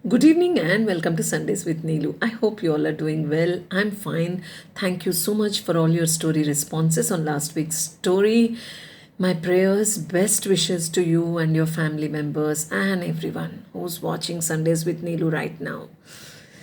Good evening and welcome to Sundays with Neelu. I hope you all are doing well. I'm fine. Thank you so much for all your story responses on last week's story. My prayers, best wishes to you and your family members and everyone who's watching Sundays with Neelu right now.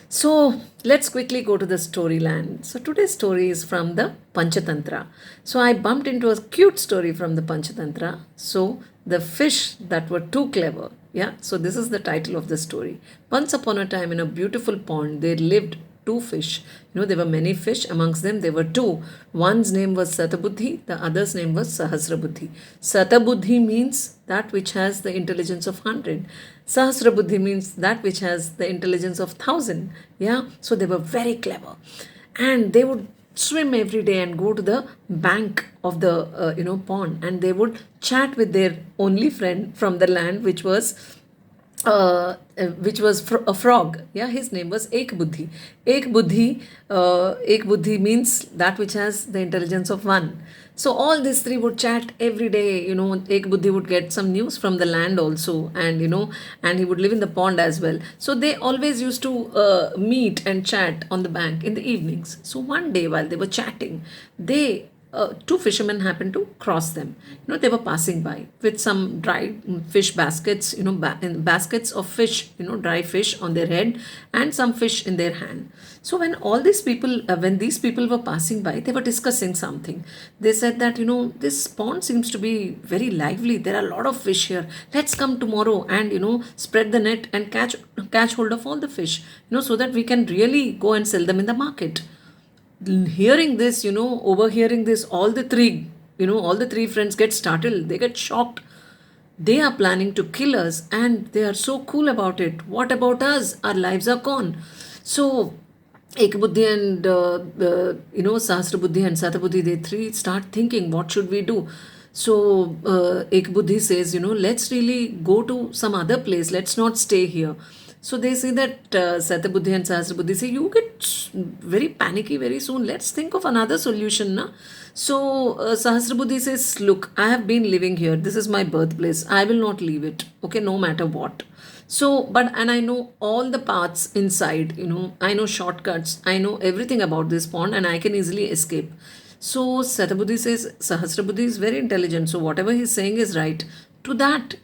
So let's quickly go to the storyland. So today's story is from the Panchatantra. So I bumped into a cute story from the Panchatantra. So the fish that were too clever. Yeah, so this is the title of the story. Once upon a time in a beautiful pond, there lived two fish. There were many fish. Amongst them, there were two. One's name was Satabuddhi, the other's name was Sahasrabuddhi. Satabuddhi means that which has the intelligence of 100. Sahasrabuddhi means that which has the intelligence of 1,000. Yeah, so they were very clever. And they would swim every day and go to the bank of the pond, and they would chat with their only friend from the land, which was a frog. Yeah, his name was Ek Buddhi. Ek Buddhi means that which has the intelligence of one. So all these three would chat every day. Ek Buddhi would get some news from the land also, and he would live in the pond as well. So they always used to meet and chat on the bank in the evenings. So one day while they were chatting, two fishermen happened to cross them. They were passing by with some dry fish baskets, baskets of fish, dry fish on their head and some fish in their hand. So when these people were passing by, they were discussing something. They said that, this pond seems to be very lively. There are a lot of fish here. Let's come tomorrow and, spread the net and catch hold of all the fish, so that we can really go and sell them in the market. Hearing this, overhearing this, all the three friends get startled. They get shocked. They are planning to kill us and they are so cool about it. What about us? Our lives are gone. So Ekbuddhi and Sahasrabuddhi and Satabuddhi, they three start thinking, what should we do? So Ekbuddhi says, let's really go to some other place. Let's not stay here. So they say that Satabuddhi and Sahasrabuddhi say, you get very panicky very soon. Let's think of another solution. Na? So Sahasrabuddhi says, look, I have been living here. This is my birthplace. I will not leave it. Okay, no matter what. So, and I know all the paths inside, I know shortcuts. I know everything about this pond and I can easily escape. So Satabuddhi says, Sahasrabuddhi is very intelligent. So whatever he's saying is right. To that,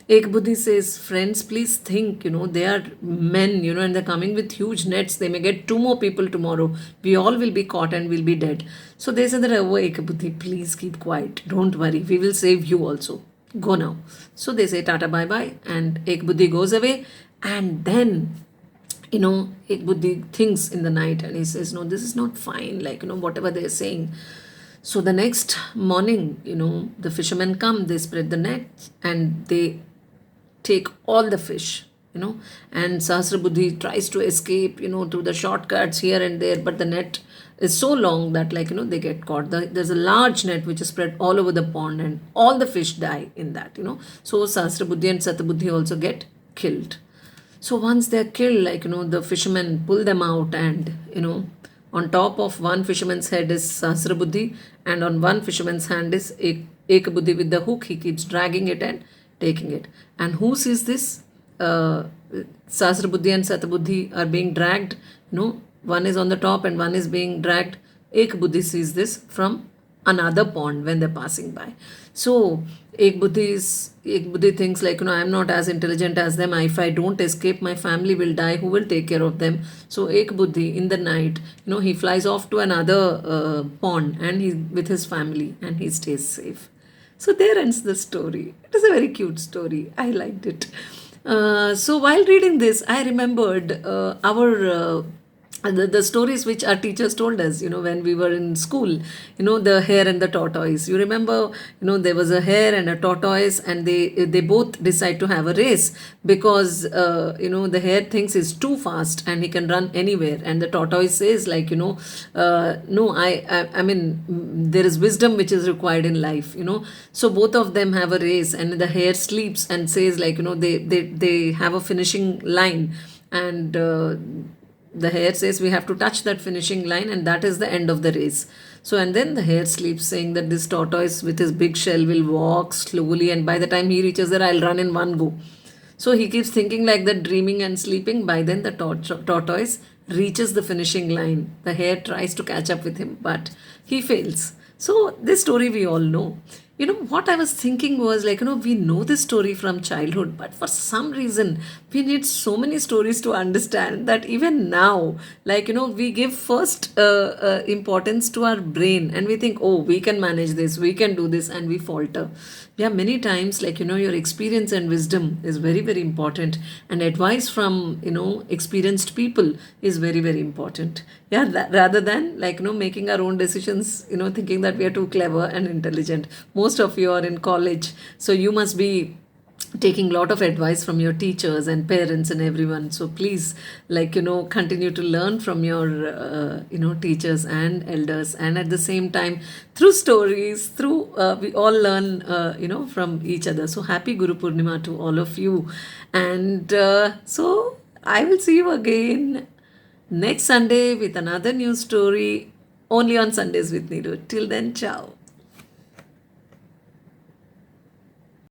Ek Buddhi says, friends, please think, they are men, and they're coming with huge nets. They may get two more people tomorrow. We all will be caught and we'll be dead. So they said that, oh, Ek Buddhi, please keep quiet. Don't worry. We will save you also. Go now. So they say tata bye bye and Ek Buddhi goes away. And then, Ek Buddhi thinks in the night and he says, no, this is not fine. Like, whatever they're saying. So the next morning, the fishermen come, they spread the net and they take all the fish, and Sahasrabuddhi tries to escape, through the shortcuts here and there, but the net is so long that, they get caught. There's a large net which is spread all over the pond and all the fish die in that, So Sahasrabuddhi and Satabuddhi also get killed. So once they're killed, the fishermen pull them out and, on top of one fisherman's head is Sahasrabuddhi and on one fisherman's hand is Ekbuddhi with the hook. He keeps dragging it and taking it. And who sees this? Sahasrabuddhi and Satabuddhi are being dragged. One is on the top and one is being dragged. Ekbuddhi sees this from another pond when they're passing by. So Ekbuddhi thinks like, I'm not as intelligent as them. If I don't escape, my family will die. Who will take care of them? So Ekbuddhi in the night, he flies off to another pond and he's with his family and he stays safe. So there ends the story. It is a very cute story. I liked it. So while reading this, I remembered the stories which our teachers told us, when we were in school, the hare and the tortoise. You remember, there was a hare and a tortoise and they both decide to have a race because, the hare thinks he's too fast and he can run anywhere. And the tortoise says like, no, I mean, there is wisdom which is required in life, So both of them have a race and the hare sleeps and says like, they have a finishing line and, the hare says we have to touch that finishing line and that is the end of the race. So and then the hare sleeps saying that this tortoise with his big shell will walk slowly and by the time he reaches there I'll run in one go. So he keeps thinking like that, dreaming and sleeping. By then, the tortoise reaches the finishing line. The hare tries to catch up with him, but he fails. So, this story we all know. What I was thinking was like, we know this story from childhood, but for some reason, we need so many stories to understand that even now, like, we give first importance to our brain and we think, oh, we can manage this, we can do this, and we falter. Yeah, many times, like, your experience and wisdom is very, very important, and advice from, experienced people is very, very important. Yeah, rather than like, making our own decisions, thinking that we are too clever and intelligent. Most of you are in college, so you must be taking a lot of advice from your teachers and parents and everyone. So please, like, continue to learn from your teachers and elders, and at the same time, through stories, through we all learn from each other. So happy Guru Purnima to all of you. And so I will see you again next Sunday with another new story, only on Sundays with Niru. Till then, ciao.